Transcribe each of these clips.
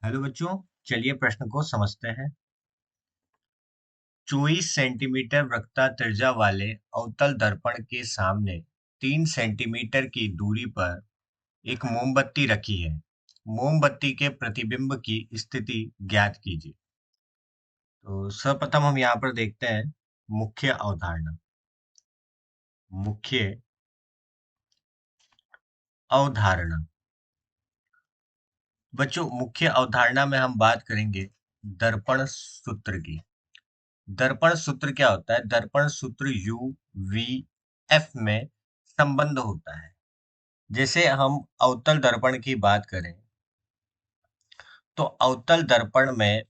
Hello बच्चों, चलिए प्रश्न को समझते हैं। 24 सेंटीमीटर वक्रता त्रिज्या वाले अवतल दर्पण के सामने 3 सेंटीमीटर की दूरी पर एक मोमबत्ती रखी है। मोमबत्ती के प्रतिबिंब की स्थिति ज्ञात कीजिए। तो सर्वप्रथम हम यहाँ पर देखते हैं मुख्य अवधारणा। मुख्य अवधारणा बच्चों, मुख्य अवधारणा में हम बात करेंगे दर्पण सूत्र की। दर्पण सूत्र क्या होता है? दर्पण सूत्र यू वी एफ में संबंध होता है। जैसे हम अवतल दर्पण की बात करें तो अवतल दर्पण में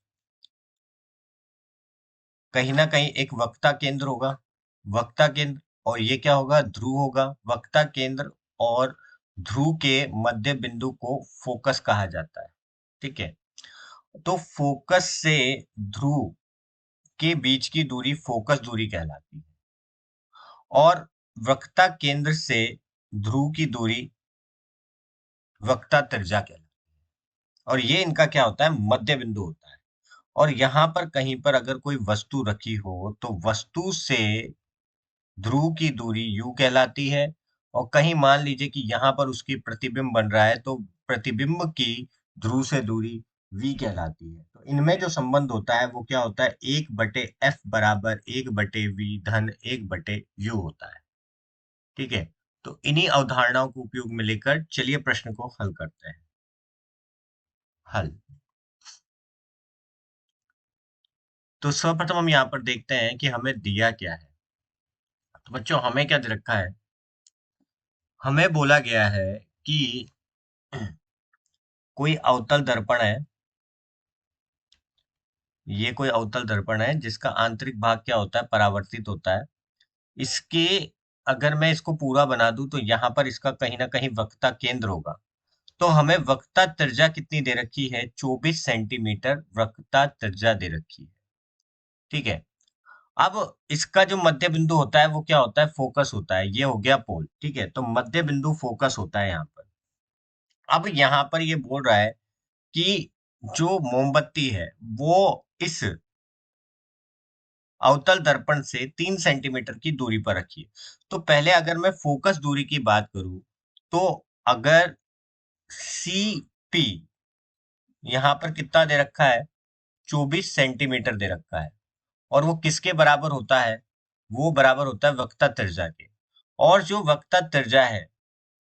कहीं ना कहीं एक वक्ता केंद्र होगा। वक्ता केंद्र और ये क्या होगा? ध्रुव होगा। वक्ता केंद्र और ध्रुव के मध्य बिंदु को फोकस कहा जाता है। ठीक है, तो फोकस से ध्रुव के बीच की दूरी फोकस दूरी कहलाती है और वक्ता केंद्र से ध्रुव की दूरी वक्ता त्रिज्या कहलाती है और ये इनका क्या होता है? मध्य बिंदु होता है। और यहाँ पर कहीं पर अगर कोई वस्तु रखी हो तो वस्तु से ध्रुव की दूरी u कहलाती है और कहीं मान लीजिए कि यहाँ पर उसकी प्रतिबिंब बन रहा है तो प्रतिबिंब की ध्रुव से दूरी v कहलाती है। तो इनमें जो संबंध होता है वो क्या होता है? 1/f बराबर 1/v धन 1/u होता है। ठीक है, तो इन्हीं अवधारणाओं को उपयोग में लेकर चलिए प्रश्न को हल करते हैं। हल। तो सर्वप्रथम हम यहाँ पर देखते हैं कि हमें दिया क्या है। तो बच्चों, हमें क्या दे रखा है? हमें बोला गया है कि कोई अवतल दर्पण है। ये कोई अवतल दर्पण है जिसका आंतरिक भाग क्या होता है? परावर्तित होता है। इसके अगर मैं इसको पूरा बना दूं तो यहाँ पर इसका कहीं ना कहीं वक्रता केंद्र होगा। तो हमें वक्रता त्रिज्या कितनी दे रखी है? 24 सेंटीमीटर वक्रता त्रिज्या दे रखी है। ठीक है, अब इसका जो मध्य बिंदु होता है वो क्या होता है? फोकस होता है। ये हो गया पोल। ठीक है, तो मध्य बिंदु फोकस होता है यहाँ पर। अब यहाँ पर ये बोल रहा है कि जो मोमबत्ती है वो इस अवतल दर्पण से 3 सेंटीमीटर की दूरी पर रखिए। तो पहले अगर मैं फोकस दूरी की बात करूं तो अगर सी पी यहाँ पर कितना दे रखा है? 24 सेंटीमीटर दे रखा है और वो किसके बराबर होता है? वो बराबर होता है वक्रता त्रिज्या के। और जो वक्रता त्रिज्या है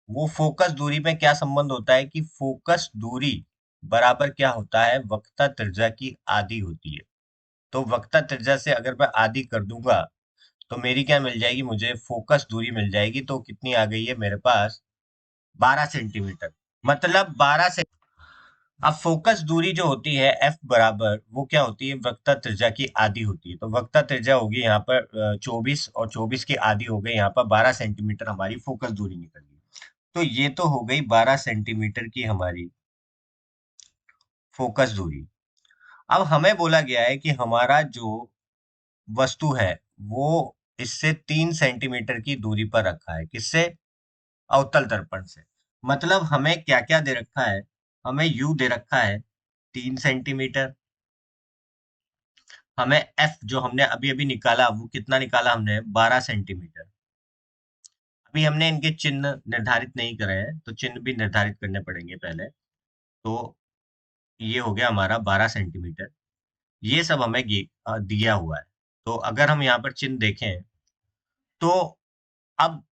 वो फोकस दूरी में क्या संबंध होता है कि फोकस दूरी बराबर क्या होता है? वक्रता त्रिज्या की आधी होती है। तो वक्रता त्रिज्या से अगर मैं आधी कर दूंगा तो मेरी क्या मिल जाएगी? मुझे फोकस दूरी मिल जाएगी। तो कितनी आ गई है मेरे पास? 12 सेंटीमीटर। मतलब 12 से अब फोकस दूरी जो होती है एफ बराबर वो क्या होती है? वक्रता त्रिज्या की आधी होती है। तो वक्रता त्रिज्या होगी यहाँ पर 24 और 24 की आधी हो गई यहाँ पर 12 सेंटीमीटर हमारी फोकस दूरी निकल गई। तो ये तो हो गई 12 सेंटीमीटर की हमारी फोकस दूरी। अब हमें बोला गया है कि हमारा जो वस्तु है वो इससे 3 सेंटीमीटर की दूरी पर रखा है। किससे? अवतल दर्पण से। मतलब हमें क्या क्या दे रखा है? हमें u दे रखा है 3 सेंटीमीटर। हमें f जो हमने अभी अभी निकाला वो कितना निकाला हमने? 12 सेंटीमीटर। अभी हमने इनके चिन्ह निर्धारित नहीं करे हैं तो चिन्ह भी निर्धारित करने पड़ेंगे पहले। तो ये हो गया हमारा 12 सेंटीमीटर। ये सब हमें दिया हुआ है। तो अगर हम यहाँ पर चिन्ह देखें तो अब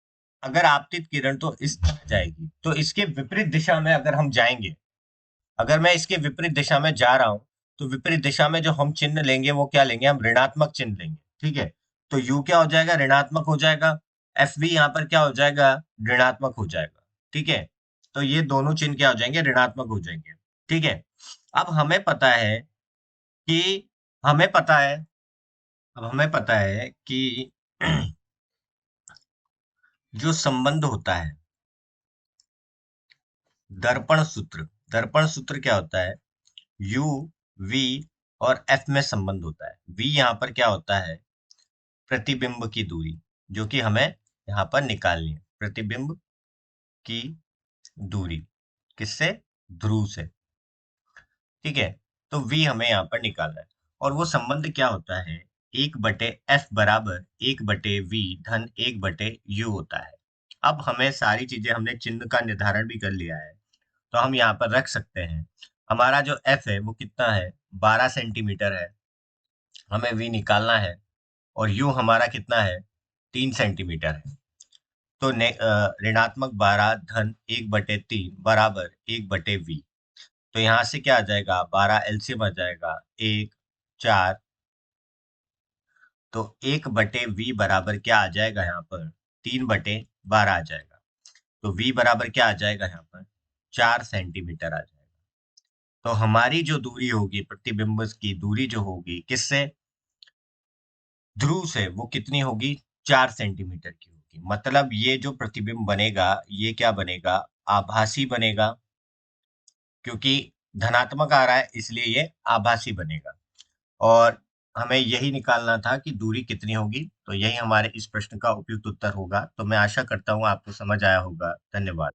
अगर आपतित किरण तो इस तरह जाएगी तो इसके विपरीत दिशा में अगर हम जाएंगे, अगर मैं इसके विपरीत दिशा में जा रहा हूं तो विपरीत दिशा में जो हम चिन्ह लेंगे वो क्या लेंगे? हम ऋणात्मक चिन्ह लेंगे। ठीक है, तो u क्या हो जाएगा? ऋणात्मक हो जाएगा। एफ भी यहाँ पर क्या हो जाएगा? ऋणात्मक हो जाएगा। ठीक है, तो ये दोनों चिन्ह क्या हो जाएंगे? ऋणात्मक हो जाएंगे। ठीक है, अब हमें पता है कि हमें पता है अब हमें पता है कि जो संबंध होता है दर्पण सूत्र क्या होता है? u v और f में संबंध होता है। v यहाँ पर क्या होता है? प्रतिबिंब की दूरी, जो कि हमें यहाँ पर निकालनी है। प्रतिबिंब की दूरी किससे? ध्रुव से। ठीक है? तो v हमें यहाँ पर निकालना है और वो संबंध क्या होता है, 1/f बराबर 1/v धन 1/u होता है। अब हमें सारी चीजें, हमने चिन्ह का निर्धारण भी कर लिया है, तो हम यहाँ पर रख सकते हैं। हमारा जो f है वो कितना है, 12 सेंटीमीटर है। हमें v निकालना है और u हमारा कितना है, 3 सेंटीमीटर है। तो ऋणात्मक 12 धन 1/3 बराबर 1/v। तो यहाँ से क्या आ जाएगा, 12 एलसीएम आ जाएगा, 1, 4। तो 1/v बराबर क्या आ जाएगा यहाँ पर, 3/12 आ जाएगा। तो v बराबर क्या आ जाएगा यहाँ पर, 4 सेंटीमीटर आ जाएगा। तो हमारी जो दूरी होगी, प्रतिबिंब की दूरी जो होगी किससे, ध्रुव से, वो कितनी होगी, 4 सेंटीमीटर की होगी। मतलब ये जो प्रतिबिंब बनेगा, ये क्या बनेगा, आभासी बनेगा, क्योंकि धनात्मक आ रहा है इसलिए ये आभासी बनेगा। और हमें यही निकालना था कि दूरी कितनी होगी, तो यही हमारे इस प्रश्न का उपयुक्त उत्तर होगा। तो मैं आशा करता हूँ आपको समझ आया होगा। धन्यवाद।